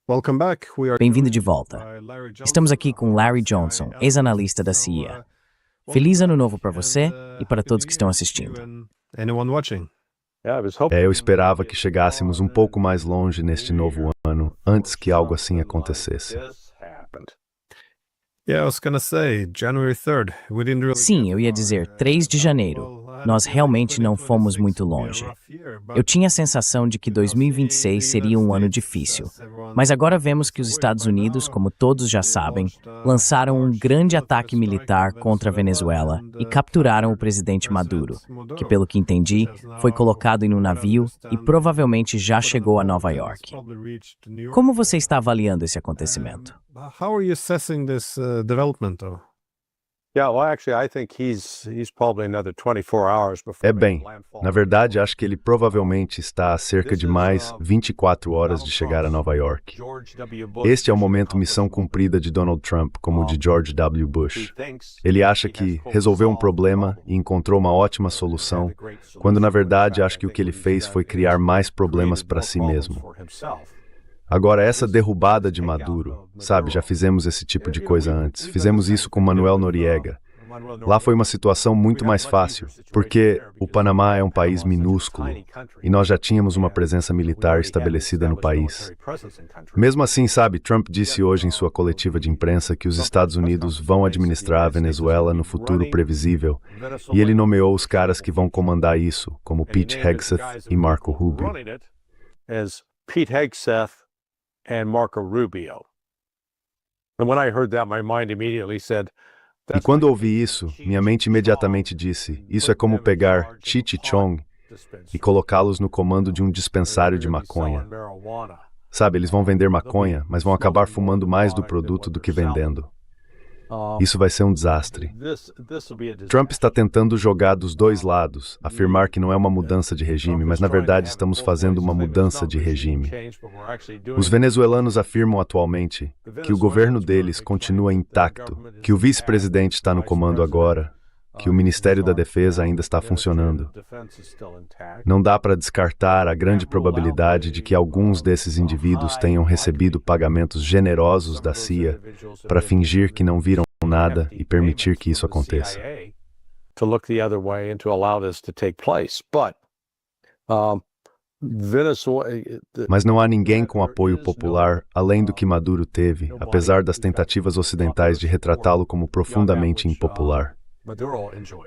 Welcome back. Bem-vindo de volta. Estamos aqui com Larry Johnson, ex-analista da CIA. Feliz ano novo para você e para todos que estão assistindo. Eu esperava que chegássemos um pouco mais longe neste novo ano, antes que algo assim acontecesse. Sim, eu ia dizer 3 de janeiro. Nós realmente não fomos muito longe. Eu tinha a sensação de que 2026 seria um ano difícil. Mas agora vemos que os Estados Unidos, como todos já sabem, lançaram um grande ataque militar contra a Venezuela e capturaram o presidente Maduro, que, pelo que entendi, foi colocado em um navio e provavelmente já chegou a Nova York. Como você está avaliando esse acontecimento? How are you assessing this development, though? I bem, na verdade, acho que ele provavelmente está a cerca de mais 24 horas de chegar a Nova York. Este é o momento missão cumprida de Donald Trump, como o de George W. Bush. Ele acha que resolveu um problema e encontrou uma ótima solução, quando na verdade acho que o que ele fez foi criar mais problemas para si mesmo. Agora, essa derrubada de Maduro, sabe, já fizemos esse tipo de coisa antes. Fizemos isso com Manuel Noriega. Lá foi uma situação muito mais fácil, porque o Panamá é um país minúsculo e nós já tínhamos uma presença militar estabelecida no país. Mesmo assim, sabe, Trump disse hoje em sua coletiva de imprensa que os Estados Unidos vão administrar a Venezuela no futuro previsível, e ele nomeou os caras que vão comandar isso, como Pete Hegseth e Marco Rubio. Pete Hegseth and Marco Rubio. And when I heard that, my mind immediately said, e quando ouvi isso, minha mente imediatamente disse, isso é como pegar Cheech e Chong e colocá-los no comando de um dispensário de maconha. Sabe, eles vão vender maconha, mas vão acabar fumando mais do produto do que vendendo. Isso vai ser um desastre. Trump está tentando jogar dos dois lados, afirmar que não é uma mudança de regime, mas na verdade estamos fazendo uma mudança de regime. Os venezuelanos afirmam atualmente que o governo deles continua intacto, que o vice-presidente está no comando agora, que o Ministério da Defesa ainda está funcionando. Não dá para descartar a grande probabilidade de que alguns desses indivíduos tenham recebido pagamentos generosos da CIA para fingir que não viram nada e permitir que isso aconteça. Mas não há ninguém com apoio popular além do que Maduro teve, apesar das tentativas ocidentais de retratá-lo como profundamente impopular.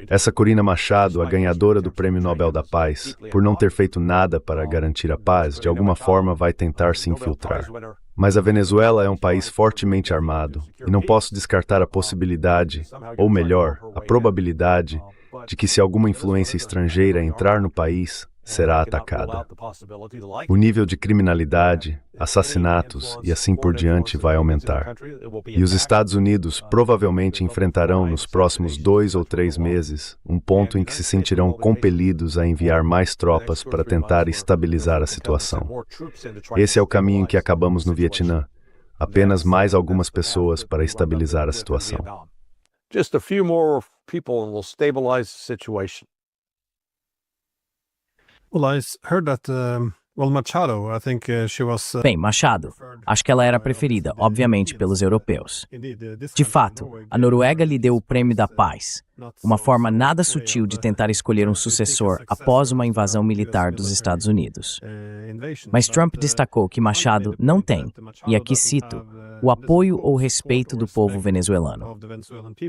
Essa Corina Machado, a ganhadora do Prêmio Nobel da Paz, por não ter feito nada para garantir a paz, de alguma forma vai tentar se infiltrar. Mas a Venezuela é um país fortemente armado, e não posso descartar a possibilidade, ou melhor, a probabilidade, de que se alguma influência estrangeira entrar no país, será atacada. O nível de criminalidade, assassinatos e assim por diante vai aumentar. E os Estados Unidos provavelmente enfrentarão nos próximos 2 ou 3 meses um ponto em que se sentirão compelidos a enviar mais tropas para tentar estabilizar a situação. Esse é o caminho em que acabamos no Vietnã. Apenas mais algumas pessoas para estabilizar a situação. Just a few more people and we'll stabilize the situation. Well, I heard that, Machado, I think she was... Bem, Machado, acho que ela era preferida, obviamente, pelos europeus. De fato, a Noruega lhe deu o Prêmio da Paz, uma forma nada sutil de tentar escolher um sucessor após uma invasão militar dos Estados Unidos. Mas Trump destacou que Machado não tem, e aqui cito, o apoio ou respeito do povo venezuelano.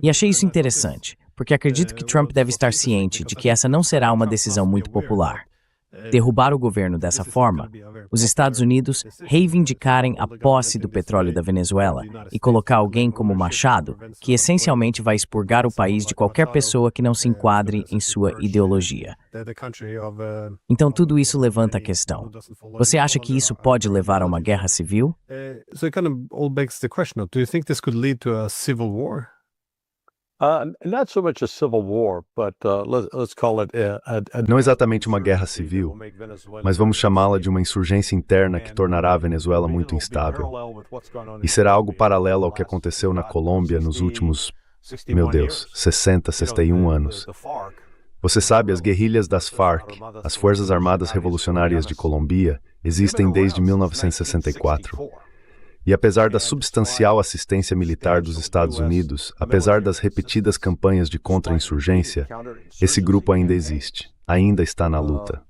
E achei isso interessante, porque acredito que Trump deve estar ciente de que essa não será uma decisão muito popular. Derrubar o governo dessa forma, os Estados Unidos reivindicarem a posse do petróleo da Venezuela e colocar alguém como Machado, que essencialmente vai expurgar o país de qualquer pessoa que não se enquadre em sua ideologia. Então tudo isso levanta a questão. Você acha que isso pode levar a uma guerra civil? So it kind of all begs the question, do you think this could lead to a civil war? Not so much a civil war, but let's call it Não exatamente uma guerra civil, mas vamos chamá-la de uma insurgência interna que tornará a Venezuela muito instável. E será algo paralelo ao que aconteceu na Colômbia nos últimos, 60, 61 anos. Você sabe, as guerrilhas das Farc, as Forças Armadas Revolucionárias de Colômbia, existem desde 1964. E apesar da substancial assistência militar dos Estados Unidos, apesar das repetidas campanhas de contra-insurgência, esse grupo ainda existe, ainda está na luta.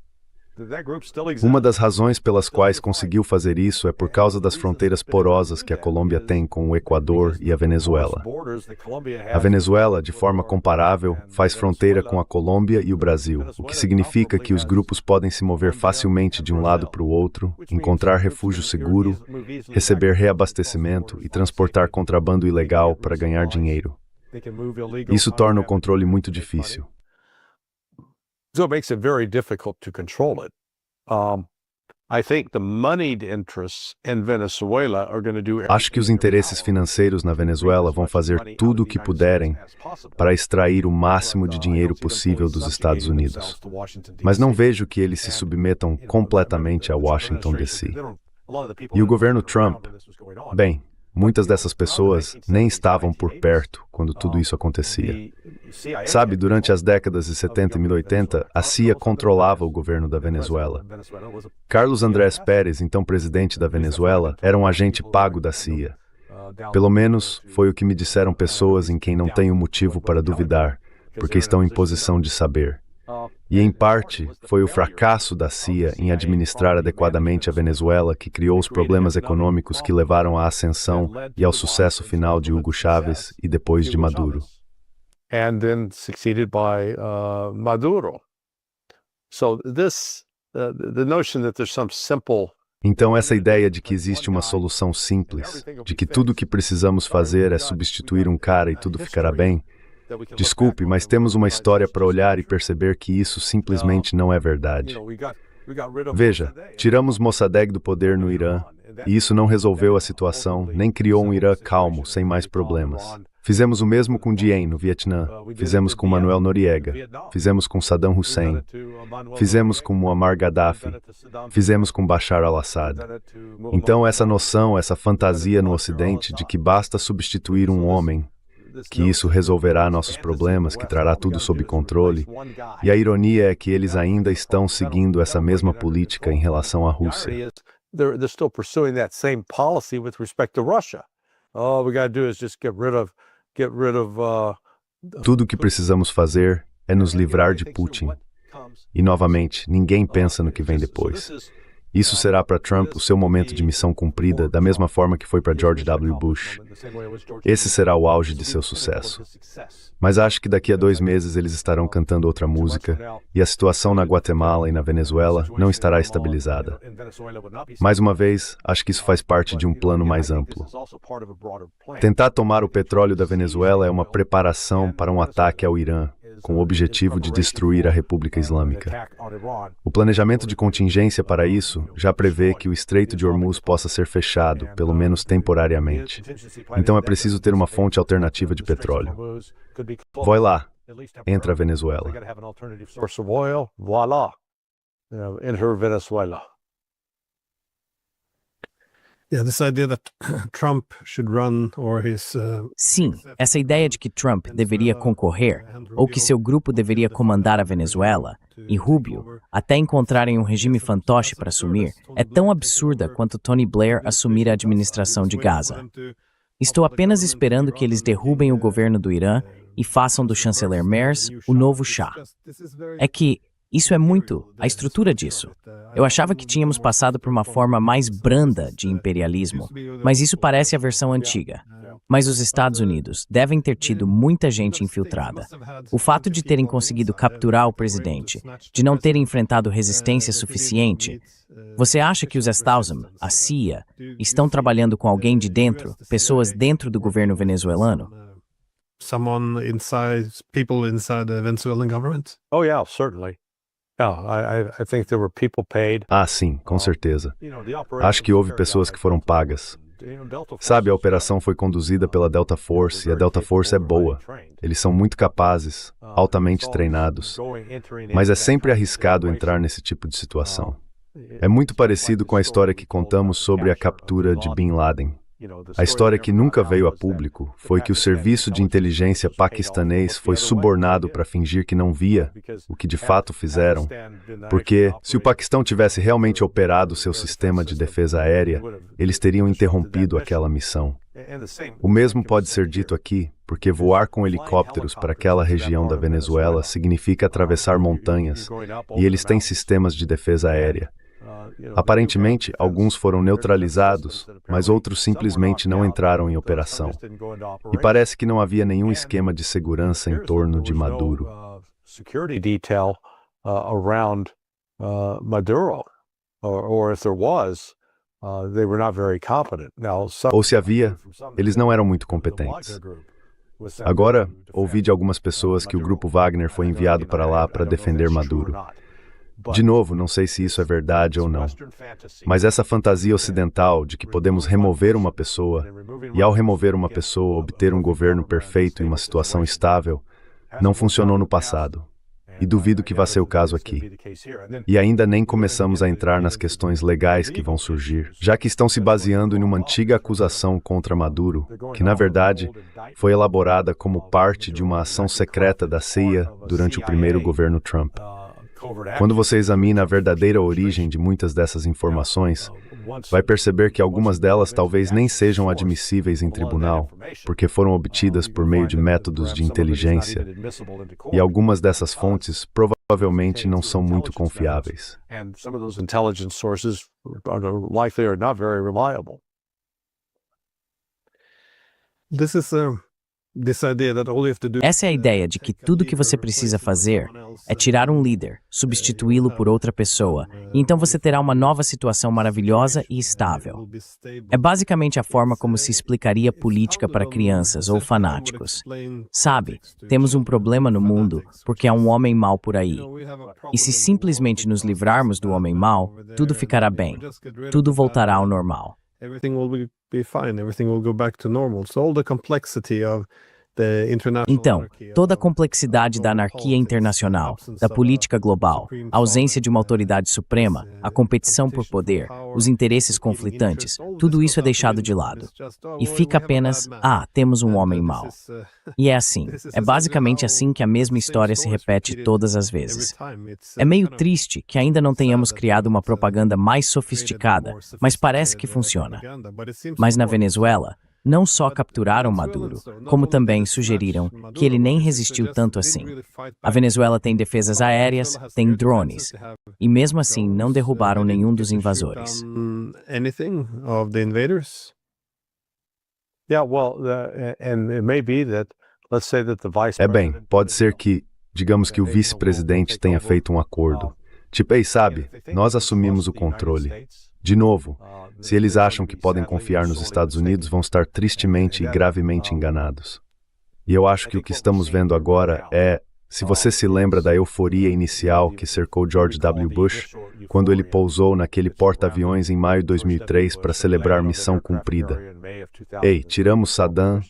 Uma das razões pelas quais conseguiu fazer isso é por causa das fronteiras porosas que a Colômbia tem com o Equador e a Venezuela. A Venezuela, de forma comparável, faz fronteira com a Colômbia e o Brasil, o que significa que os grupos podem se mover facilmente de um lado para o outro, encontrar refúgio seguro, receber reabastecimento e transportar contrabando ilegal para ganhar dinheiro. Isso torna o controle muito difícil. So it makes it very difficult to control it. I think the moneyed interests in Venezuela are going to do everything. Acho que os interesses financeiros na Venezuela vão fazer tudo o que puderem para extrair o máximo de dinheiro possível dos Estados Unidos. Mas não vejo que eles se submetam completamente a Washington, D.C. E o governo Trump, bem, muitas dessas pessoas nem estavam por perto quando tudo isso acontecia. Sabe, durante as décadas de 70 e 1080, a CIA controlava o governo da Venezuela. Carlos Andrés Pérez, então presidente da Venezuela, era um agente pago da CIA. Pelo menos foi o que me disseram pessoas em quem não tenho motivo para duvidar, porque estão em posição de saber. E, em parte, foi o fracasso da CIA em administrar adequadamente a Venezuela que criou os problemas econômicos que levaram à ascensão e ao sucesso final de Hugo Chávez e depois de Maduro. And then succeeded by Maduro. So the notion that there's some simple. Então, essa ideia de que existe uma solução simples, de que tudo o que precisamos fazer é substituir um cara e tudo ficará bem, desculpe, mas temos uma história para olhar e perceber que isso simplesmente não é verdade. Veja, tiramos Mossadegh do poder no Irã, e isso não resolveu a situação, nem criou um Irã calmo, sem mais problemas. Fizemos o mesmo com Diem, no Vietnã, fizemos com Manuel Noriega, fizemos com Saddam Hussein, fizemos com Muammar Gaddafi, fizemos com Bashar al-Assad. Então, essa noção, essa fantasia no Ocidente de que basta substituir um homem, que isso resolverá nossos problemas, que trará tudo sob controle. E a ironia é que eles ainda estão seguindo essa mesma política em relação à Rússia. They're still pursuing that same policy with respect to Russia. All we got to do is just get rid of Tudo o que precisamos fazer é nos livrar de Putin. E, novamente, ninguém pensa no que vem depois. Isso será para Trump o seu momento de missão cumprida, da mesma forma que foi para George W. Bush. Esse será o auge de seu sucesso. Mas acho que daqui a 2 meses eles estarão cantando outra música e a situação na Guatemala e na Venezuela não estará estabilizada. Mais uma vez, acho que isso faz parte de um plano mais amplo. Tentar tomar o petróleo da Venezuela é uma preparação para um ataque ao Irã, com o objetivo de destruir a República Islâmica. O planejamento de contingência para isso já prevê que o Estreito de Hormuz possa ser fechado, pelo menos temporariamente. Então é preciso ter uma fonte alternativa de petróleo. Vai lá, entra a Venezuela. Yeah, this idea that Trump should run or his Sim, essa ideia de que Trump deveria concorrer ou que seu grupo deveria comandar a Venezuela e Rubio até encontrarem um regime fantoche para assumir é tão absurda quanto Tony Blair assumir a administração de Gaza. Estou apenas esperando que eles derrubem o governo do Irã e façam do chanceler Merz o novo Shah. É que isso é muito a estrutura disso. Eu achava que tínhamos passado por uma forma mais branda de imperialismo, mas isso parece a versão antiga. Mas os Estados Unidos devem ter tido muita gente infiltrada. O fato de terem conseguido capturar o presidente, de não terem enfrentado resistência suficiente. Você acha que os Stausen, a CIA, estão trabalhando com alguém de dentro, pessoas dentro do governo venezuelano? people inside the Venezuelan government? Oh yeah, certainly. I think there were people paid. Ah, sim, com certeza. Acho que houve pessoas que foram pagas. Sabe, a operação foi conduzida pela Delta Force e a Delta Force é boa. Eles são muito capazes, altamente treinados. Mas é sempre arriscado entrar nesse tipo de situação. É muito parecido com a história que contamos sobre a captura de Bin Laden. A história que nunca veio a público foi que o serviço de inteligência paquistanês foi subornado para fingir que não via o que de fato fizeram, porque se o Paquistão tivesse realmente operado seu sistema de defesa aérea, eles teriam interrompido aquela missão. O mesmo pode ser dito aqui, porque voar com helicópteros para aquela região da Venezuela significa atravessar montanhas, e eles têm sistemas de defesa aérea. Aparentemente, alguns foram neutralizados, mas outros simplesmente não entraram em operação. E parece que não havia nenhum esquema de segurança em torno de Maduro. Ou se havia, eles não eram muito competentes. Agora, ouvi de algumas pessoas que o grupo Wagner foi enviado para lá para defender Maduro. De novo, não sei se isso é verdade ou não, mas essa fantasia ocidental de que podemos remover uma pessoa e, ao remover uma pessoa, obter um governo perfeito em uma situação estável, não funcionou no passado. E duvido que vá ser o caso aqui. E ainda nem começamos a entrar nas questões legais que vão surgir, já que estão se baseando em uma antiga acusação contra Maduro, que, na verdade, foi elaborada como parte de uma ação secreta da CIA durante o primeiro governo Trump. Quando você examina a verdadeira origem de muitas dessas informações, vai perceber que algumas delas talvez nem sejam admissíveis em tribunal, porque foram obtidas por meio de métodos de inteligência, e algumas dessas fontes provavelmente não são muito confiáveis. Essa é a ideia de que tudo que você precisa fazer é tirar um líder, substituí-lo por outra pessoa, e então você terá uma nova situação maravilhosa e estável. É basicamente a forma como se explicaria política para crianças ou fanáticos. Sabe, temos um problema no mundo porque há um homem mau por aí. E se simplesmente nos livrarmos do homem mau, tudo ficará bem. Tudo voltará ao normal. Everything will be fine, everything will go back to normal. So all the complexity of the international Então, toda a complexidade da anarquia internacional, da política global, a ausência de uma autoridade suprema, a competição por poder, os interesses conflitantes, tudo isso é deixado de lado. E fica apenas, temos um homem mau. E é assim, é basicamente assim que a mesma história se repete todas as vezes. É meio triste que ainda não tenhamos criado uma propaganda mais sofisticada, mas parece que funciona. Mas na Venezuela, não só capturaram Maduro, como também sugeriram que ele nem resistiu tanto assim. A Venezuela tem defesas aéreas, tem drones, e mesmo assim não derrubaram nenhum dos invasores. Pode ser que, digamos que o vice-presidente tenha feito um acordo. Tipo, ei, sabe, nós assumimos o controle. De novo, se eles acham que podem confiar nos Estados Unidos, vão estar tristemente e gravemente enganados. E eu acho que o que estamos vendo agora é, se você se lembra da euforia inicial que cercou George W. Bush, quando ele pousou naquele porta-aviões em maio de 2003 para celebrar missão cumprida. Ei, tiramos Saddam,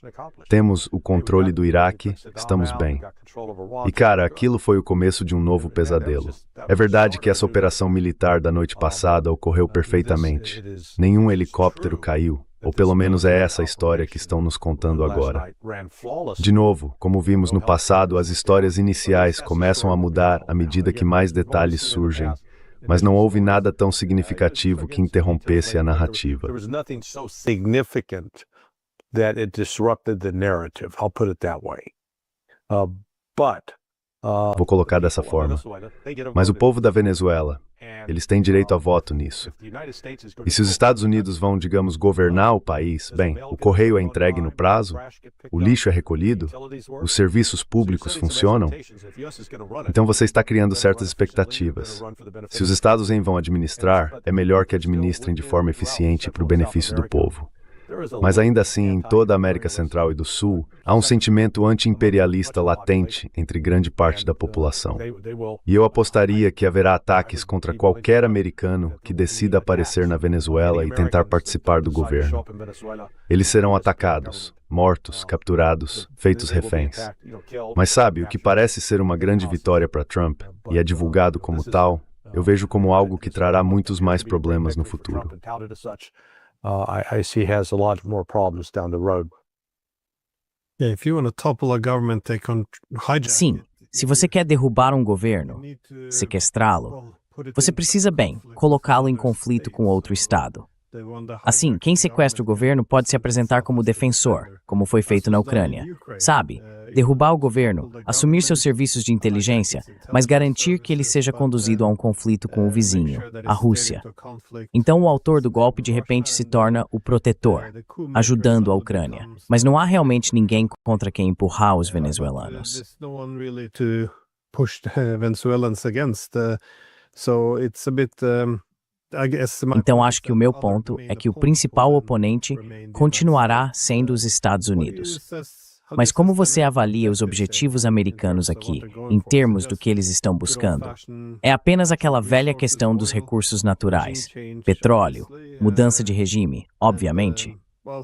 temos o controle do Iraque, estamos bem. E cara, aquilo foi o começo de um novo pesadelo. É verdade que essa operação militar da noite passada ocorreu perfeitamente. Nenhum helicóptero caiu, ou pelo menos é essa a história que estão nos contando agora. De novo, como vimos no passado, as histórias iniciais começam a mudar à medida que mais detalhes surgem, mas não houve nada tão significativo que interrompesse a narrativa. Vou colocar dessa forma. Mas o povo da Venezuela, eles têm direito a voto nisso. E se os Estados Unidos vão, digamos, governar o país, bem, o correio é entregue no prazo, o lixo é recolhido, os serviços públicos funcionam, então você está criando certas expectativas. Se os Estados em vão administrar, é melhor que administrem de forma eficiente para o benefício do povo. Mas ainda assim, em toda a América Central e do Sul, há um sentimento anti-imperialista latente entre grande parte da população. E eu apostaria que haverá ataques contra qualquer americano que decida aparecer na Venezuela e tentar participar do governo. Eles serão atacados, mortos, capturados, feitos reféns. Mas sabe, o que parece ser uma grande vitória para Trump, e é divulgado como tal, eu vejo como algo que trará muitos mais problemas no futuro. I see has a lot more problems down the road. Yeah, if you want to topple a government, they can hijack Sim, it. se você quer derrubar um governo, You need to, sequestrá-lo, put it você into precisa, bem, conflict colocá-lo with em other conflito com states. outro estado. They want to Assim, hijack quem the sequestra o government governo pode se and apresentar como defensor, como foi feito na Ucrânia. Sabe, derrubar o governo, assumir seus serviços de inteligência, mas garantir que ele seja conduzido a um conflito com o vizinho, a Rússia. Então o autor do golpe de repente se torna o protetor, ajudando a Ucrânia. Mas não há realmente ninguém contra quem empurrar os venezuelanos. There's no one really to push the Venezuelans against. So it's a bit. I guess my Então point acho is que o that meu other ponto main é que o opponents principal will oponente remain the United continuará States. sendo os Estados What do you Unidos. assess- how do Mas you como assess the você American avalia os objectives objetivos in americanos terms of what aqui, they're going em for? termos do Just que eles estão good buscando? old-fashioned É apenas aquela natural velha resources, questão dos oil, recursos naturais, regime change, petróleo, obviously, mudança de regime, obviamente.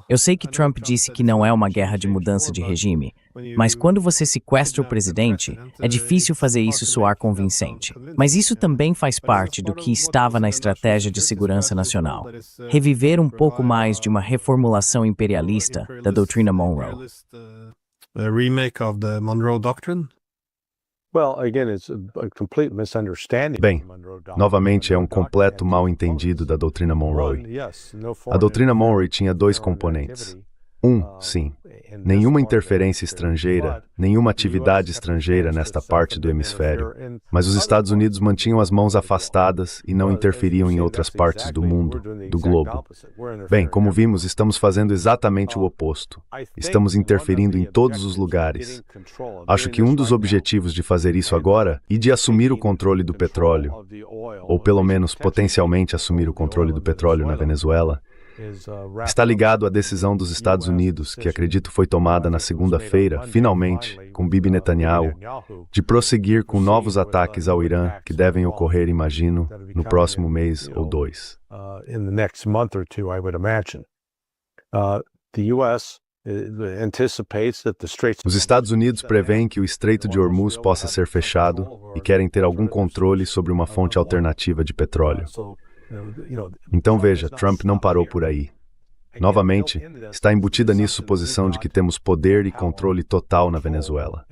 Eu sei que Trump disse que não é uma guerra de mudança de regime, mas quando você sequestra o presidente, é difícil fazer isso soar convincente. Mas isso também faz parte do que estava na estratégia de segurança nacional. Reviver um pouco mais de uma reformulação imperialista da doutrina Monroe. A remake of the Monroe Doctrine? Well, again, it's a complete misunderstanding. Bem, of the Monroe Doctrine. novamente é um Monroe completo Doctrine mal had two entendido da components. doutrina Monroe. One, yes, no A foreign doutrina Monroe interference, tinha dois foreign componentes. activity, Sim, in this nenhuma part of the interferência hemisphere, estrangeira, but nenhuma the US atividade kept estrangeira its hands nesta to parte do something hemisfério. interfere in Mas os other Estados parts Unidos mantinham as mãos afastadas e não Well, as you interferiam em see, outras that's partes do exactly- mundo, we're doing the do exact globo. opposite. We're Bem, interfering como everywhere. vimos, estamos fazendo exatamente o oposto. I think Estamos one of interferindo the em todos os objectives of lugares. getting control of Acho doing que um this dos right now objetivos de fazer isso agora e de assumir o controle do petróleo, ou pelo menos potencialmente assumir o controle do petróleo na Venezuela, está ligado à decisão dos Estados Unidos, que acredito foi tomada na segunda-feira, finalmente, com Bibi Netanyahu, de prosseguir com novos ataques ao Irã que devem ocorrer, imagino, no próximo mês ou dois. in the next month or two, I would imagine. The U.S. anticipates that the Straits of Os Estados Unidos preveem que o Estreito de Hormuz possa ser fechado e querem ter algum controle sobre uma fonte alternativa de petróleo. Então veja, Trump não parou por aí. Novamente, está embutida nisso a suposição de que temos poder e controle total na Venezuela.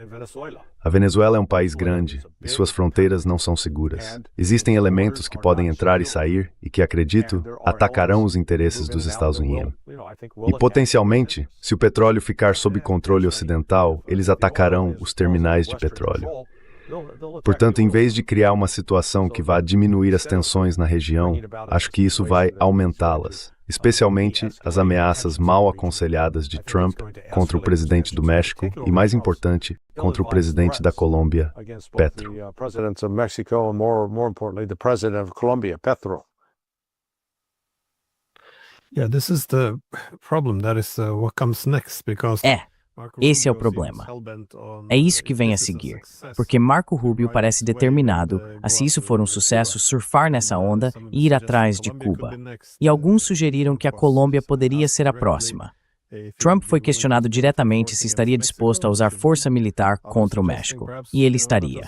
A Venezuela é um país grande e suas fronteiras não são seguras. Existem elementos que podem entrar e sair e que, acredito, atacarão os interesses dos Estados Unidos. E, potencialmente, se o petróleo ficar sob controle ocidental, eles atacarão os terminais de petróleo. Portanto, em vez de criar uma situação que vá diminuir as tensões na região, acho que isso vai aumentá-las, especialmente as ameaças mal aconselhadas de Trump contra o presidente do México e, mais importante, contra o presidente da Colômbia, Petro. Presidents of Mexico and more importantly, the president of Colombia, Petro. Yeah, this is the problem. That is what comes next because Esse é o problema. É isso que vem a seguir, porque Marco Rubio parece determinado a, se isso for um sucesso, surfar nessa onda e ir atrás de Cuba. E alguns sugeriram que a Colômbia poderia ser a próxima. Trump foi questionado diretamente se estaria disposto a usar força militar contra o México, e ele estaria.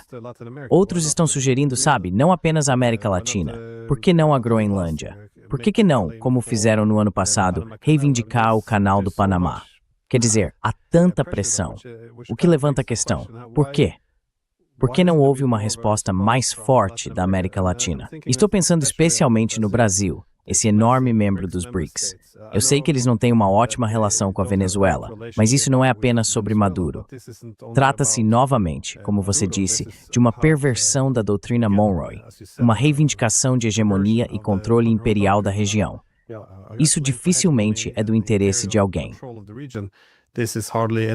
Outros estão sugerindo, sabe, não apenas a América Latina. Por que não a Groenlândia? Por que não, como fizeram no ano passado, reivindicar o Canal do Panamá? Quer dizer, há tanta pressão. O que levanta a questão? Por quê? Por que não houve uma resposta mais forte da América Latina? Estou pensando especialmente no Brasil, esse enorme membro dos BRICS. Eu sei que eles não têm uma ótima relação com a Venezuela, mas isso não é apenas sobre Maduro. Trata-se novamente, como você disse, de uma perversão da doutrina Monroe, uma reivindicação de hegemonia e controle imperial da região. Isso dificilmente é do interesse de alguém. This is hardly in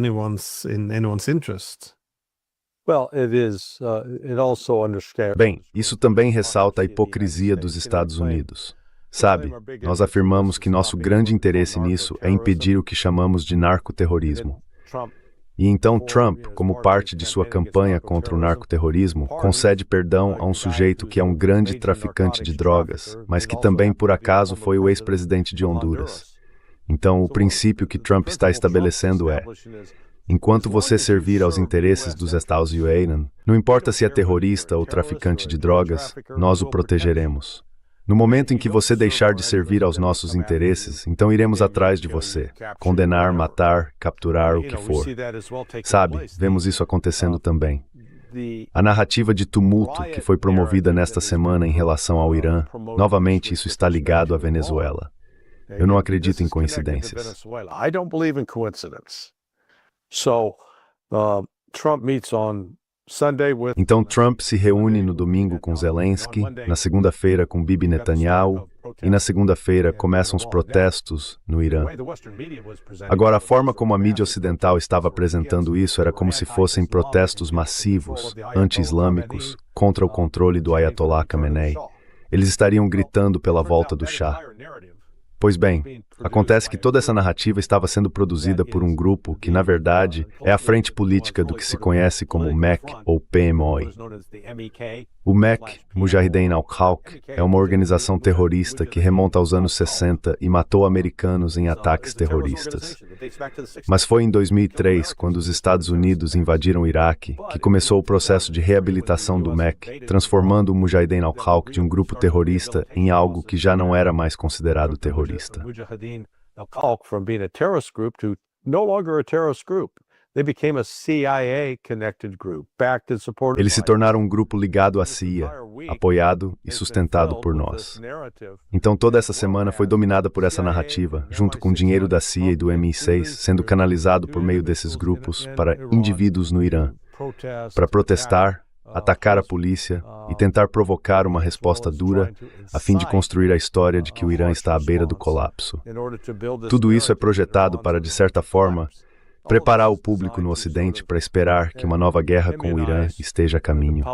anyone's interest. Well, it is. It also understands. Bem, isso também ressalta a hipocrisia dos Estados Unidos. Sabe, nós afirmamos que nosso grande interesse nisso é impedir o que chamamos de narcoterrorismo. E então Trump, como parte de sua campanha contra o narcoterrorismo, concede perdão a um sujeito que é um grande traficante de drogas, mas que também, por acaso, foi o ex-presidente de Honduras. Então, o princípio que Trump está estabelecendo é: enquanto você servir aos interesses dos Estados Unidos, não importa se é terrorista ou traficante de drogas, nós o protegeremos. No momento em que você deixar de servir aos nossos interesses, então iremos atrás de você, condenar, matar, capturar, o que for. Sabe, vemos isso acontecendo também. A narrativa de tumulto que foi promovida nesta semana em relação ao Irã, novamente isso está ligado à Venezuela. Eu não acredito em coincidências. Então Trump se reúne no domingo com Zelensky, na segunda-feira com Bibi Netanyahu, e na segunda-feira começam os protestos no Irã. Agora, a forma como a mídia ocidental estava apresentando isso era como se fossem protestos massivos, anti-islâmicos, contra o controle do Ayatollah Khamenei. Eles estariam gritando pela volta do Shah. Pois bem, acontece que toda essa narrativa estava sendo produzida por um grupo que, na verdade, é a frente política do que se conhece como MEK ou PMOI. O MEK, Mujahideen al-Khalq, é uma organização terrorista que remonta aos anos 60 e matou americanos em ataques terroristas. Mas foi em 2003, quando os Estados Unidos invadiram o Iraque, que começou o processo de reabilitação do MEK, transformando o Mujahideen al-Khalq de um grupo terrorista em algo que já não era mais considerado terrorista. From being a terrorist group to no longer a terrorist group. They became a CIA-connected group, backed and supported. Eles se tornaram um grupo ligado à CIA, apoiado e sustentado por nós. Então toda essa semana foi dominada por essa narrativa, junto com dinheiro da CIA e do MI6 sendo canalizado por meio desses grupos para indivíduos no Irã, para protestar, atacar a polícia e tentar provocar uma resposta dura a fim de construir a história de que o Irã está à beira do colapso. Tudo isso é projetado para, de certa forma, preparar o público no Ocidente para esperar que uma nova guerra com o Irã esteja a caminho.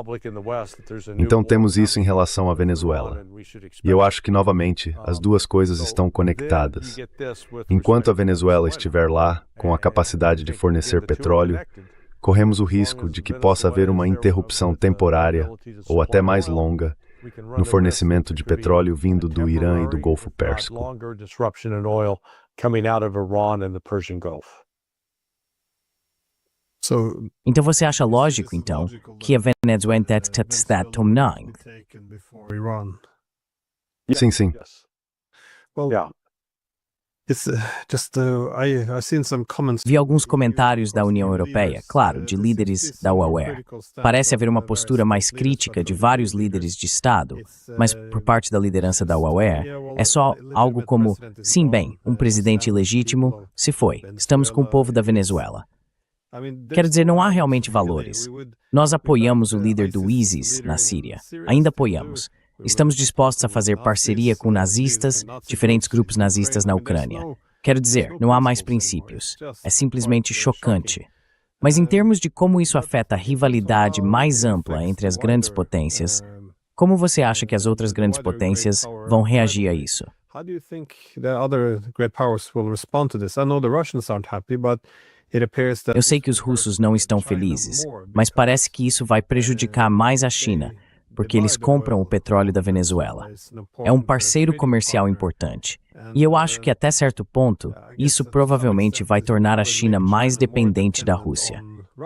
Então temos isso em relação à Venezuela. E eu acho que, novamente, as duas coisas estão conectadas. Enquanto a Venezuela estiver lá, com a capacidade de fornecer petróleo, corremos o risco de que possa haver uma interrupção temporária, ou até mais longa, no fornecimento de petróleo vindo do Irã e do Golfo Pérsico. Então você acha lógico, então, que a Venezuela está tomando? Sim, sim. Vi alguns comentários da União Europeia, claro, de líderes da UAWER. Parece haver uma postura mais crítica de vários líderes de Estado, mas por parte da liderança da UAWER, é só algo como, sim, bem, um presidente ilegítimo se foi, estamos com o povo da Venezuela. Quero dizer, não há realmente valores. Nós apoiamos o líder do ISIS na Síria, ainda apoiamos. Estamos dispostos a fazer parceria com nazistas, diferentes grupos nazistas na Ucrânia. Quero dizer, não há mais princípios. É simplesmente chocante. Mas em termos de como isso afeta a rivalidade mais ampla entre as grandes potências, como você acha que as outras grandes potências vão reagir a isso? Eu sei que os russos não estão felizes, mas parece que isso vai prejudicar mais a China, porque eles compram o petróleo da Venezuela. É um parceiro comercial importante. E eu acho que até certo ponto, isso provavelmente vai tornar a China mais dependente da Rússia.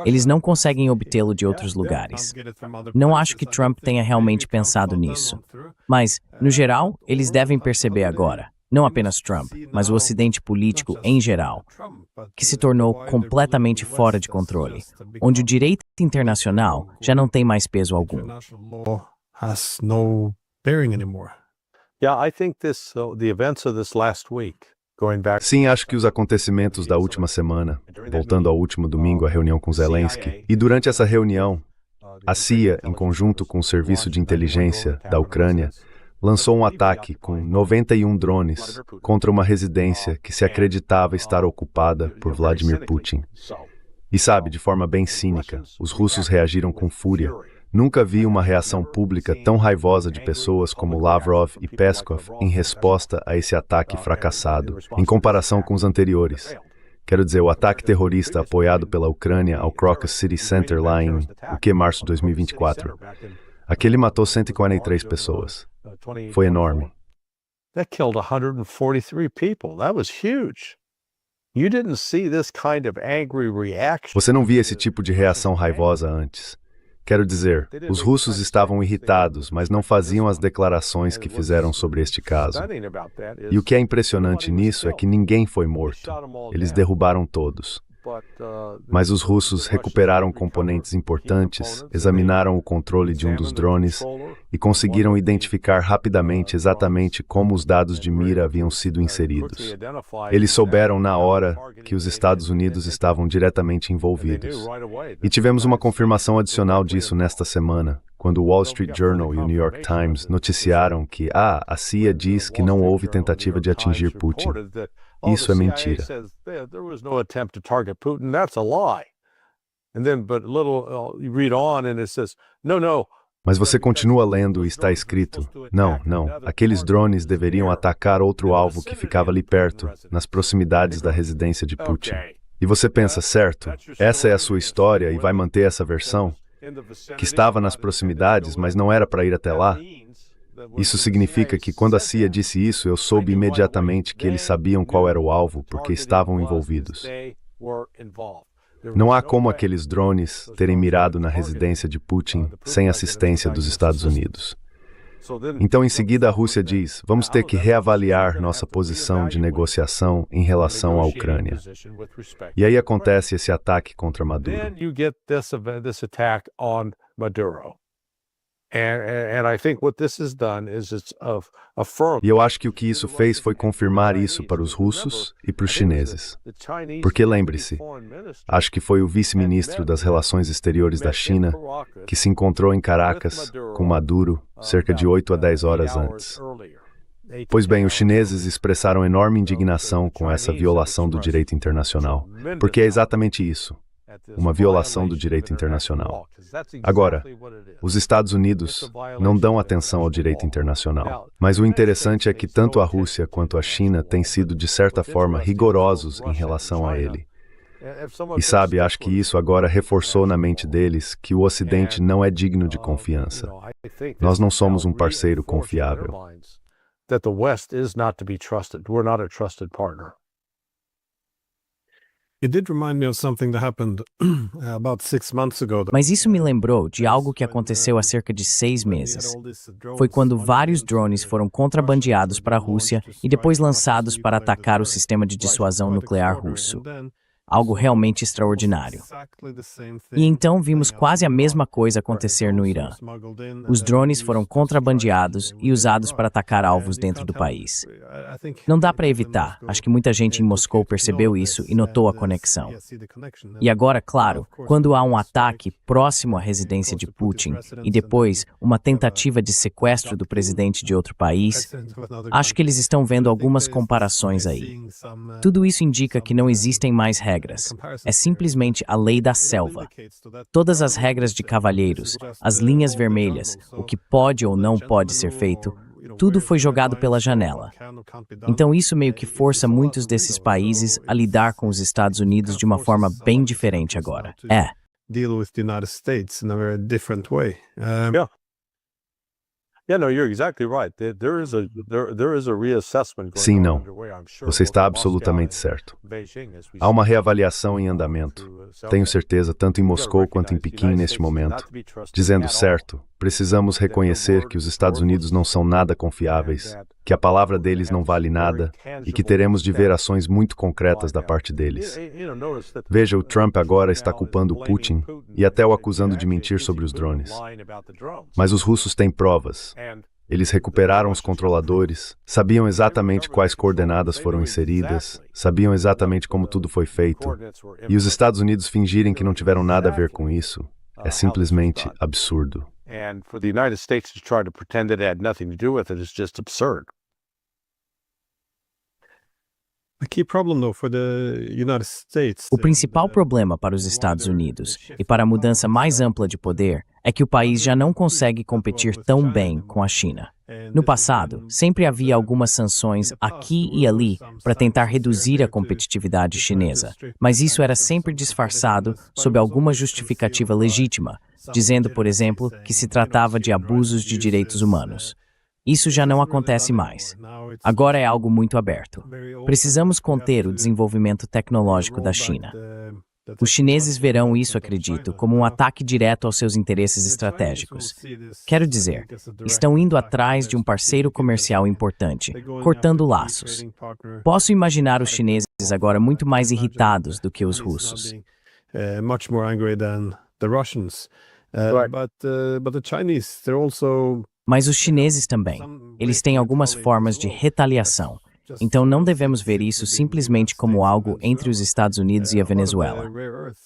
Eles não conseguem obtê-lo de outros lugares. Não acho que Trump tenha realmente pensado nisso. Mas, no geral, eles devem perceber agora, não apenas Trump, mas o Ocidente político em geral, que se tornou completamente fora de controle, onde o direito internacional já não tem mais peso algum. Sim, acho que os acontecimentos da última semana, voltando ao último domingo, a reunião com Zelensky, e durante essa reunião, a CIA, em conjunto com o Serviço de Inteligência da Ucrânia, lançou um ataque com 91 drones contra uma residência que se acreditava estar ocupada por Vladimir Putin. E sabe, de forma bem cínica, os russos reagiram com fúria. Nunca vi uma reação pública tão raivosa de pessoas como Lavrov e Peskov em resposta a esse ataque fracassado, em comparação com os anteriores. Quero dizer, o ataque terrorista apoiado pela Ucrânia ao Crocus City Center lá em, março de 2024. Aquele matou 143 pessoas. Foi enorme. That killed 143 people. That was huge. You didn't see this kind of angry reaction. Você não via esse tipo de reação raivosa antes. Quero dizer, os russos estavam irritados, mas não faziam as declarações que fizeram sobre este caso. E o que é impressionante nisso é que ninguém foi morto. Eles derrubaram todos. Mas os russos recuperaram componentes importantes, examinaram o controle de um dos drones e conseguiram identificar rapidamente exatamente como os dados de mira haviam sido inseridos. Eles souberam na hora que os Estados Unidos estavam diretamente envolvidos. E tivemos uma confirmação adicional disso nesta semana, quando o Wall Street Journal e o New York Times noticiaram que a CIA diz que não houve tentativa de atingir Putin. Isso é mentira. Mas você continua lendo e está escrito, não, aqueles drones deveriam atacar outro alvo que ficava ali perto, nas proximidades da residência de Putin. E você pensa, certo, essa é a sua história e vai manter essa versão? Que estava nas proximidades, mas não era para ir até lá? Isso significa que quando a CIA disse isso, eu soube imediatamente que eles sabiam qual era o alvo, porque estavam envolvidos. Não há como aqueles drones terem mirado na residência de Putin sem assistência dos Estados Unidos. Então, em seguida, a Rússia diz, vamos ter que reavaliar nossa posição de negociação em relação à Ucrânia. E aí acontece esse ataque contra Maduro. E eu acho que o que isso fez foi confirmar isso para os russos e para os chineses. Porque lembre-se, acho que foi o vice-ministro das Relações Exteriores da China que se encontrou em Caracas com Maduro cerca de 8 a 10 horas antes. Pois bem, os chineses expressaram enorme indignação com essa violação do direito internacional, porque é exatamente isso. Uma violação do direito internacional. Agora, os Estados Unidos não dão atenção ao direito internacional. Mas o interessante é que tanto a Rússia quanto a China têm sido, de certa forma, rigorosos em relação a ele. E sabe, acho que isso agora reforçou na mente deles que o Ocidente não é digno de confiança. Nós não somos um parceiro confiável. Mas isso me lembrou de algo que aconteceu há cerca de 6 meses. Foi quando vários drones foram contrabandeados para a Rússia e depois lançados para atacar o sistema de dissuasão nuclear russo. Algo realmente extraordinário. E então vimos quase a mesma coisa acontecer no Irã. Os drones foram contrabandeados e usados para atacar alvos dentro do país. Não dá para evitar, acho que muita gente em Moscou percebeu isso e notou a conexão. E agora, claro, quando há um ataque próximo à residência de Putin e depois uma tentativa de sequestro do presidente de outro país, acho que eles estão vendo algumas comparações aí. Tudo isso indica que não existem mais regras. É simplesmente a lei da selva. Todas as regras de cavalheiros, as linhas vermelhas, o que pode ou não pode ser feito, tudo foi jogado pela janela. Então isso meio que força muitos desses países a lidar com os Estados Unidos de uma forma bem diferente agora. Sim, não. Você está absolutamente certo. Há uma reavaliação em andamento. Tenho certeza, tanto em Moscou quanto em Pequim neste momento, dizendo certo, precisamos reconhecer que os Estados Unidos não são nada confiáveis, que a palavra deles não vale nada e que teremos de ver ações muito concretas da parte deles. Veja, o Trump agora está culpando o Putin e até o acusando de mentir sobre os drones. Mas os russos têm provas. Eles recuperaram os controladores, sabiam exatamente quais coordenadas foram inseridas, sabiam exatamente como tudo foi feito. E os Estados Unidos fingirem que não tiveram nada a ver com isso é simplesmente absurdo. And for the United States to try to pretend that it had nothing to do with it is just absurd. O principal problema para os Estados Unidos e para a mudança mais ampla de poder é que o país já não consegue competir tão bem com a China. No passado, sempre havia algumas sanções aqui e ali para tentar reduzir a competitividade chinesa, mas isso era sempre disfarçado sob alguma justificativa legítima, dizendo, por exemplo, que se tratava de abusos de direitos humanos. Isso já não acontece mais. Agora é algo muito aberto. Precisamos conter o desenvolvimento tecnológico da China. Os chineses verão isso, acredito, como um ataque direto aos seus interesses estratégicos. Quero dizer, estão indo atrás de um parceiro comercial importante, cortando laços. Posso imaginar os chineses agora muito mais irritados do que os russos. Much more angry than the Russians. Right. But the Chinese, they're also Mas os chineses também. Eles têm algumas formas de retaliação. Então não devemos ver isso simplesmente como algo entre os Estados Unidos e a Venezuela.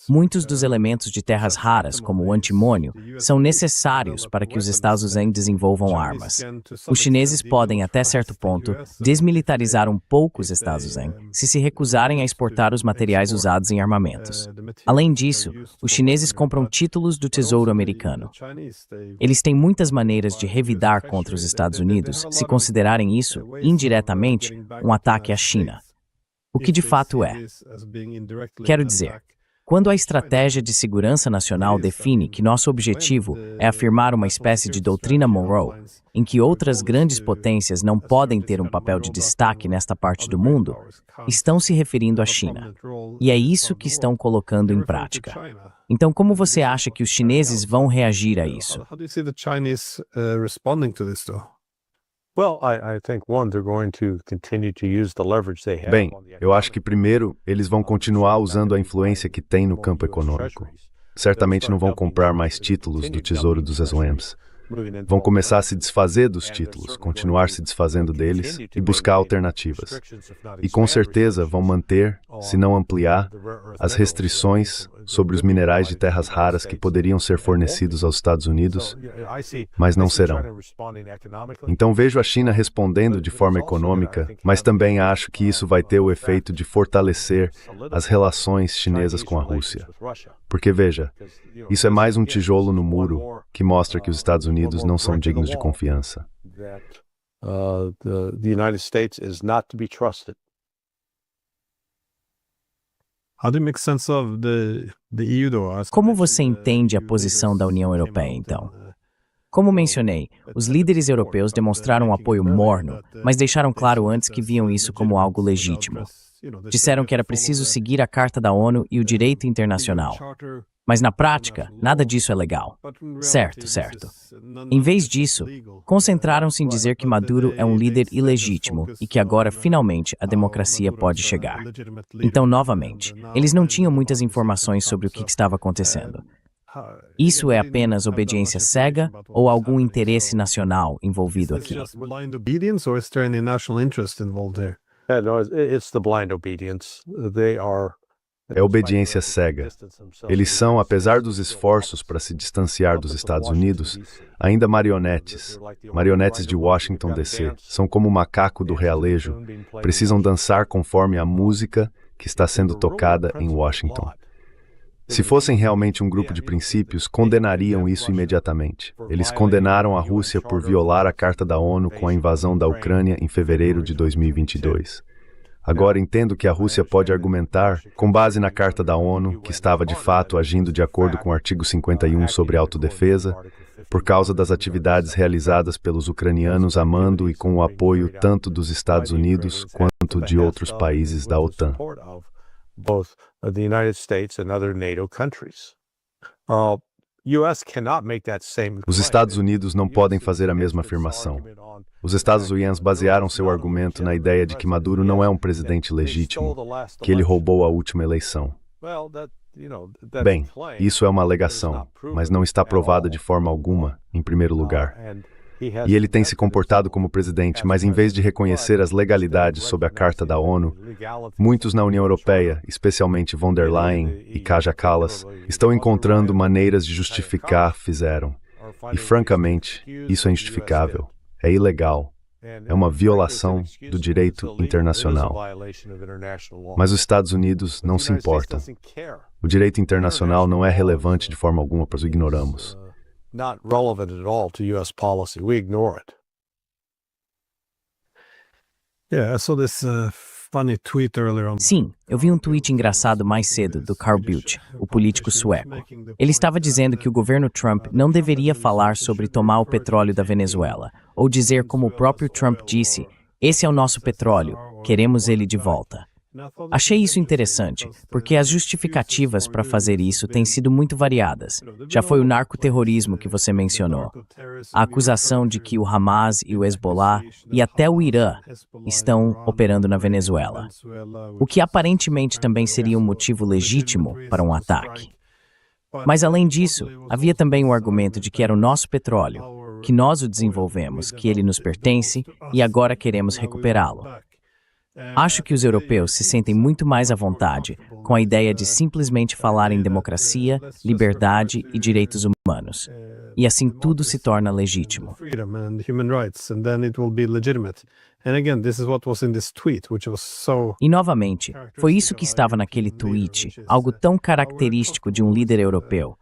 Muitos dos elementos de terras raras, como o antimônio, são necessários para que os Estados Unidos desenvolvam armas. Os chineses podem, até certo ponto, desmilitarizar um pouco os Estados Unidos se recusarem a exportar os materiais usados em armamentos. Além disso, os chineses compram títulos do Tesouro Americano. Eles têm muitas maneiras de revidar contra os Estados Unidos, se considerarem isso, indiretamente, um ataque à China. O que de fato é. Quero dizer, quando a estratégia de segurança nacional define que nosso objetivo é afirmar uma espécie de doutrina Monroe, em que outras grandes potências não podem ter um papel de destaque nesta parte do mundo, estão se referindo à China. E é isso que estão colocando em prática. Então, como você acha que os chineses vão reagir a isso? How do you see the Chinese responding to this, though? Well, I think one, they're going to continue to use the leverage they have. Bem, eu acho que primeiro eles vão continuar usando a influência que têm no campo econômico. Certamente não vão comprar mais títulos do Tesouro dos Estados. Vão começar a se desfazer dos títulos, continuar se desfazendo deles e buscar alternativas. E com certeza vão manter, se não ampliar, as restrições sobre os minerais de terras raras que poderiam ser fornecidos aos Estados Unidos, mas não serão. Então vejo a China respondendo de forma econômica, mas também acho que isso vai ter o efeito de fortalecer as relações chinesas com a Rússia. Porque veja, isso é mais um tijolo no muro que mostra que os Estados Unidos não são dignos de confiança. The United States is not to be trusted. How do you make sense of the EU, though? Como você entende a posição da União Europeia, então? Como mencionei, os líderes europeus demonstraram um apoio morno, mas deixaram claro antes que viam isso como algo legítimo. Disseram que era preciso seguir a Carta da ONU e o direito internacional. Mas na prática, nada disso é legal. Certo, certo. Em vez disso, concentraram-se em dizer que Maduro é um líder ilegítimo e que agora, finalmente, a democracia pode chegar. Então, novamente, eles não tinham muitas informações sobre o que estava acontecendo. Isso é apenas obediência cega ou algum interesse nacional envolvido aqui? Blind obedience, or is there any national interest involved here? No, it's the blind obedience. They are. É obediência cega. Eles são, apesar dos esforços para se distanciar dos Estados Unidos, ainda marionetes. Marionetes de Washington, D.C. São como o macaco do realejo. Precisam dançar conforme a música que está sendo tocada em Washington. Se fossem realmente um grupo de princípios, condenariam isso imediatamente. Eles condenaram a Rússia por violar a Carta da ONU com a invasão da Ucrânia em fevereiro de 2022. Agora entendo que a Rússia pode argumentar, com base na Carta da ONU, que estava de fato agindo de acordo com o artigo 51 sobre autodefesa, por causa das atividades realizadas pelos ucranianos a mando e com o apoio tanto dos Estados Unidos quanto de outros países da OTAN. Both the United States and other NATO countries. Os Estados Unidos não podem fazer a mesma afirmação. Os Estados Unidos basearam seu argumento na ideia de que Maduro não é um presidente legítimo, que ele roubou a última eleição. Bem, isso é uma alegação, mas não está provada de forma alguma, em primeiro lugar. E ele tem se comportado como presidente, mas em vez de reconhecer as legalidades sob a Carta da ONU, muitos na União Europeia, especialmente von der Leyen e Kaja Kallas, estão encontrando maneiras de justificar fizeram. E, francamente, isso é injustificável, é ilegal, é uma violação do direito internacional. Mas os Estados Unidos não se importam. O direito internacional não é relevante de forma alguma, pois o ignoramos. Not relevant at all to U.S. policy. We ignore it. Yeah, I saw this funny tweet earlier on. Sim, eu vi um tweet engraçado mais cedo do Carl Bildt, o político sueco. Ele estava dizendo que o governo Trump não deveria falar sobre tomar o petróleo da Venezuela, ou dizer como o próprio Trump disse, esse é o nosso petróleo, queremos ele de volta. Achei isso interessante, porque as justificativas para fazer isso têm sido muito variadas. Já foi o narcoterrorismo que você mencionou, a acusação de que o Hamas e o Hezbollah e até o Irã estão operando na Venezuela, o que aparentemente também seria um motivo legítimo para um ataque. Mas além disso, havia também o argumento de que era o nosso petróleo, que nós o desenvolvemos, que ele nos pertence e agora queremos recuperá-lo. Acho que os europeus se sentem muito mais à vontade com a ideia de simplesmente falar em democracia, liberdade e direitos humanos. E assim tudo se torna legítimo. E novamente, foi isso que estava naquele tweet, algo tão característico de um líder europeu.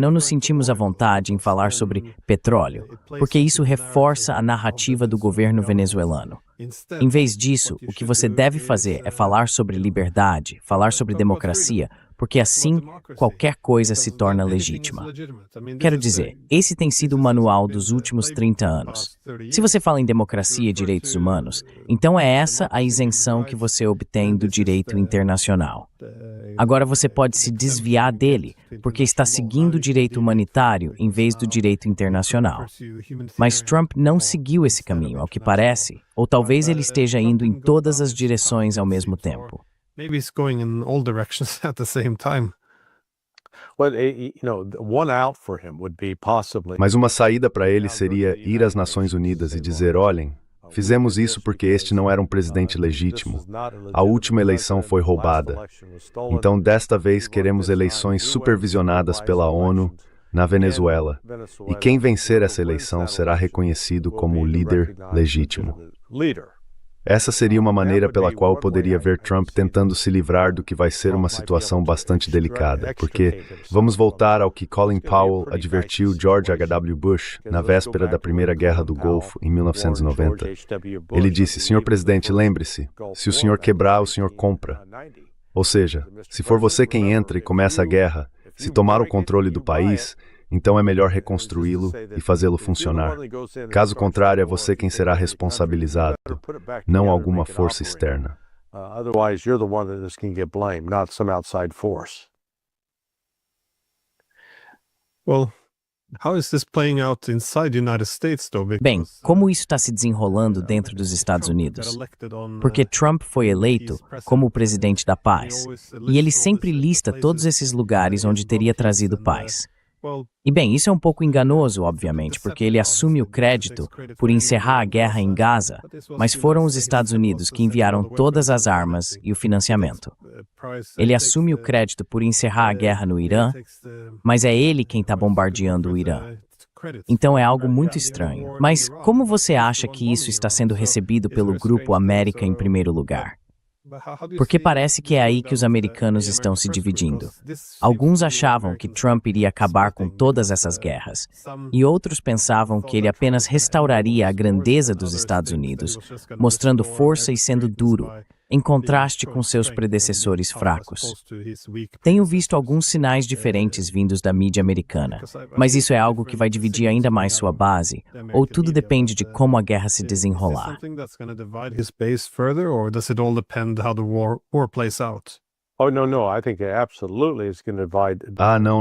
Não nos sentimos à vontade em falar sobre petróleo, porque isso reforça a narrativa do governo venezuelano. Em vez disso, o que você deve fazer é falar sobre liberdade, falar sobre democracia, porque assim qualquer coisa se torna legítima. Quero dizer, esse tem sido o manual dos últimos 30 anos. Se você fala em democracia e direitos humanos, então é essa a isenção que você obtém do direito internacional. Agora você pode se desviar dele, porque está seguindo o direito humanitário em vez do direito internacional. Mas Trump não seguiu esse caminho, ao que parece, ou talvez ele esteja indo em todas as direções ao mesmo tempo. Maybe it's going in all directions at the same time. Mas uma saída para ele seria ir às Nações Unidas e dizer: olhem, fizemos isso porque este não era um presidente legítimo. A última eleição foi roubada. Então, desta vez, queremos eleições supervisionadas pela ONU na Venezuela. E quem vencer essa eleição será reconhecido como o líder legítimo. Essa seria uma maneira pela qual poderia ver Trump tentando se livrar do que vai ser uma situação bastante delicada, porque vamos voltar ao que Colin Powell advertiu George H.W. Bush na véspera da Primeira Guerra do Golfo, em 1990. Ele disse: senhor presidente, lembre-se, se o senhor quebrar, o senhor compra. Ou seja, se for você quem entra e começa a guerra, se tomar o controle do país, então é melhor reconstruí-lo e fazê-lo funcionar. Caso contrário, é você quem será responsabilizado, não alguma força externa. Bem, como isso está se desenrolando dentro dos Estados Unidos? Porque Trump foi eleito como o presidente da paz, e ele sempre lista todos esses lugares onde teria trazido paz. E bem, isso é um pouco enganoso, obviamente, porque ele assume o crédito por encerrar a guerra em Gaza, mas foram os Estados Unidos que enviaram todas as armas e o financiamento. Ele assume o crédito por encerrar a guerra no Irã, mas é ele quem está bombardeando o Irã. Então é algo muito estranho. Mas como você acha que isso está sendo recebido pelo Grupo América em primeiro lugar? Porque parece que é aí que os americanos estão se dividindo. Alguns achavam que Trump iria acabar com todas essas guerras, e outros pensavam que ele apenas restauraria a grandeza dos Estados Unidos, mostrando força e sendo duro, em contraste com seus predecessores fracos. Tenho visto alguns sinais diferentes vindos da mídia americana, mas isso é algo que vai dividir ainda mais sua base, ou tudo depende de como a guerra se desenrolar.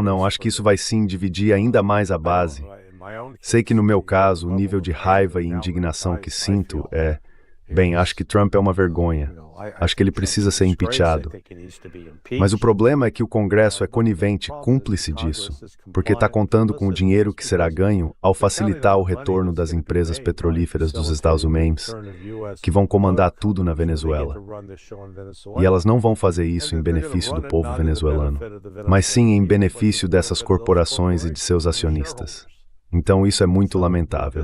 Não, acho que isso vai sim dividir ainda mais a base. Sei que no meu caso, o nível de raiva e indignação que sinto é... Bem, acho que Trump é uma vergonha. Acho que ele precisa ser impeachado. Mas o problema é que o Congresso é conivente, cúmplice disso, porque está contando com o dinheiro que será ganho ao facilitar o retorno das empresas petrolíferas dos Estados Unidos, que vão comandar tudo na Venezuela. E elas não vão fazer isso em benefício do povo venezuelano, mas sim em benefício dessas corporações e de seus acionistas. Então isso é muito lamentável.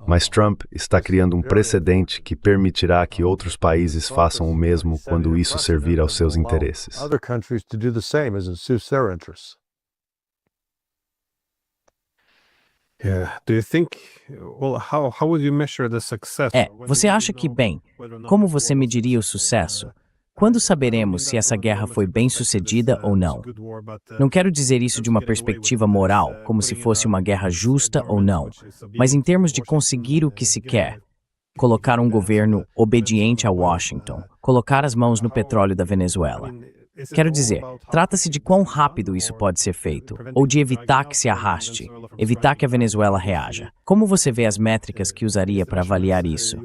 Mas Trump está criando um precedente que permitirá que outros países façam o mesmo quando isso servir aos seus interesses. Você acha que, bem, como você mediria o sucesso? Quando saberemos se essa guerra foi bem-sucedida ou não? Não quero dizer isso de uma perspectiva moral, como se fosse uma guerra justa ou não, mas em termos de conseguir o que se quer. colocar um governo obediente a Washington, colocar as mãos no petróleo da Venezuela. Quero dizer, trata-se de quão rápido isso pode ser feito, ou de evitar que se arraste, evitar que a Venezuela reaja. Como você vê as métricas que usaria para avaliar isso?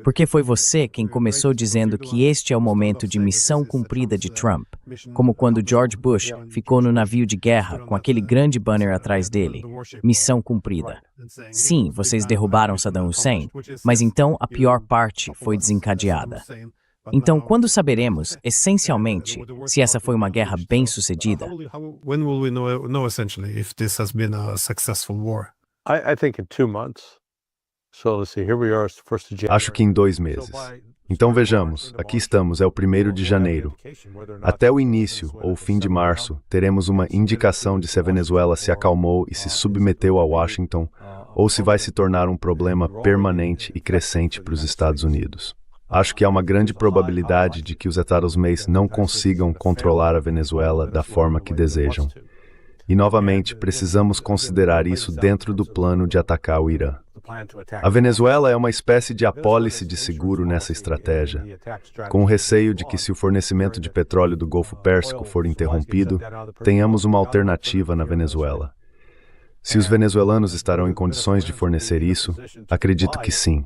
Porque foi você quem começou dizendo que este é o momento de missão cumprida de Trump, como quando George Bush ficou no navio de guerra com aquele grande banner atrás dele, missão cumprida. Sim, vocês derrubaram Saddam Hussein, mas então a pior parte foi desencadeada. Então, quando saberemos, essencialmente, se essa foi uma guerra bem-sucedida? When will we know essentially if this has been a successful war? I think in 2 months. So let's see, here we are, it's the 1st of January. Acho que em 2 meses. Então vejamos, aqui estamos, é o 1º de janeiro. Até o início, ou fim de março, teremos uma indicação de se a Venezuela se acalmou e se submeteu a Washington, ou se vai se tornar um problema permanente e crescente para os Estados Unidos. Acho que há uma grande probabilidade de que os Estados Unidos não consigam controlar a Venezuela da forma que desejam. E, novamente, precisamos considerar isso dentro do plano de atacar o Irã. A Venezuela é uma espécie de apólice de seguro nessa estratégia, com o receio de que, se o fornecimento de petróleo do Golfo Pérsico for interrompido, tenhamos uma alternativa na Venezuela. Se os venezuelanos estarão em condições de fornecer isso, acredito que sim.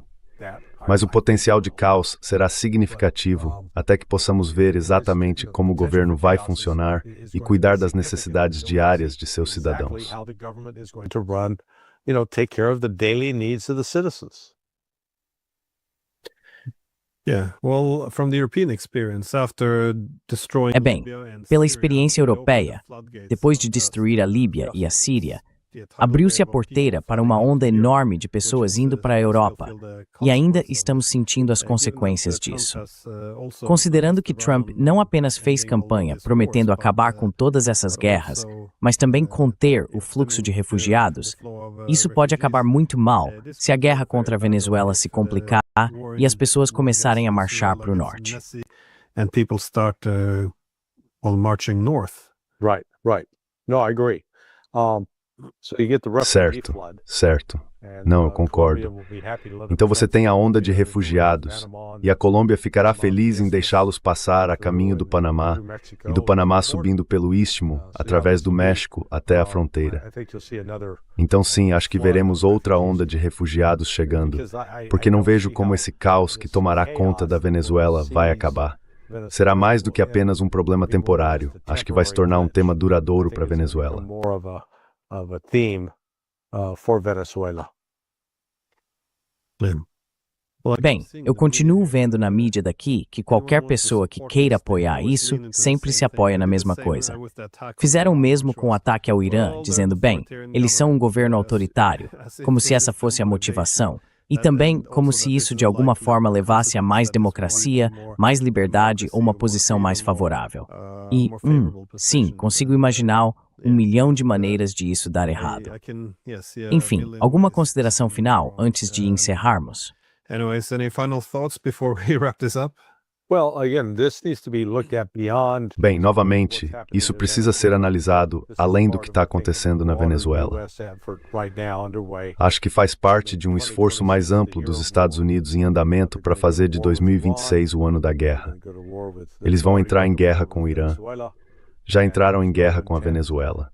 Mas o potencial de caos será significativo até que possamos ver exatamente como o governo vai funcionar e cuidar das necessidades diárias de seus cidadãos. É bem, pela experiência europeia, depois de destruir a Líbia e a Síria, abriu-se a porteira para uma onda enorme de pessoas indo para a Europa, e ainda estamos sentindo as consequências disso. Considerando que Trump não apenas fez campanha prometendo acabar com todas essas guerras, mas também conter o fluxo de refugiados, isso pode acabar muito mal se a guerra contra a Venezuela se complicar e as pessoas começarem a marchar para o norte. Right. No, I agree. Certo. Não, eu concordo. Então você tem a onda de refugiados, e a Colômbia ficará feliz em deixá-los passar a caminho do Panamá, e do Panamá subindo pelo Istmo, através do México, até a fronteira. Então sim, acho que veremos outra onda de refugiados chegando, porque não vejo como esse caos que tomará conta da Venezuela vai acabar. Será mais do que apenas um problema temporário. Acho que vai se tornar um tema duradouro para a Venezuela. Of a theme for Venezuela. Bem, eu continuo vendo na mídia daqui que qualquer pessoa que queira apoiar isso sempre se apoia na mesma coisa. Fizeram o mesmo com o ataque ao Irã, dizendo, bem, eles são um governo autoritário, como se essa fosse a motivação. E também como se isso de alguma forma levasse a mais democracia, mais liberdade ou uma posição mais favorável. E, sim, consigo imaginar 1 milhão de maneiras de isso dar errado. Enfim, alguma consideração final antes de encerrarmos? Anyways, any final thoughts before we wrap this up? Well, again, this needs to be looked at beyond. Bem, novamente, isso precisa ser analisado além do que está acontecendo na Venezuela. Acho que faz parte de um esforço mais amplo dos Estados Unidos em andamento para fazer de 2026 o ano da guerra. Eles vão entrar em guerra com o Irã. Já entraram em guerra com a Venezuela.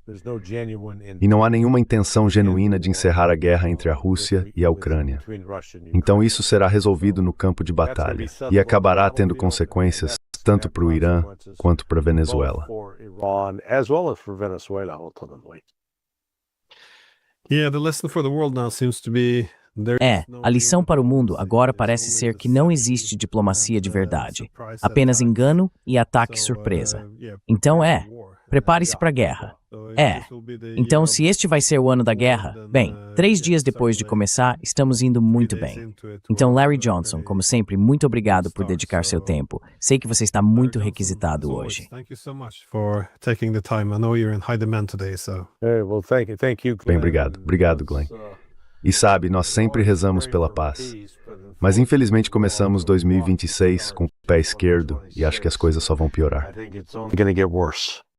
E não há nenhuma intenção genuína de encerrar a guerra entre a Rússia e a Ucrânia. Então isso será resolvido no campo de batalha e acabará tendo consequências tanto para o Irã quanto para a Venezuela. The lesson for the world now seems to be a lição para o mundo agora parece ser que não existe diplomacia de verdade, apenas engano e ataque surpresa. Então prepare-se para a guerra. Então se este vai ser o ano da guerra, bem, 3 dias depois de começar, estamos indo muito bem. Então Larry Johnson, como sempre, muito obrigado por dedicar seu tempo. Sei que você está muito requisitado hoje. Bem, obrigado. Obrigado, Glenn. E sabe, nós sempre rezamos pela paz. Mas infelizmente começamos 2026 com o pé esquerdo e acho que as coisas só vão piorar.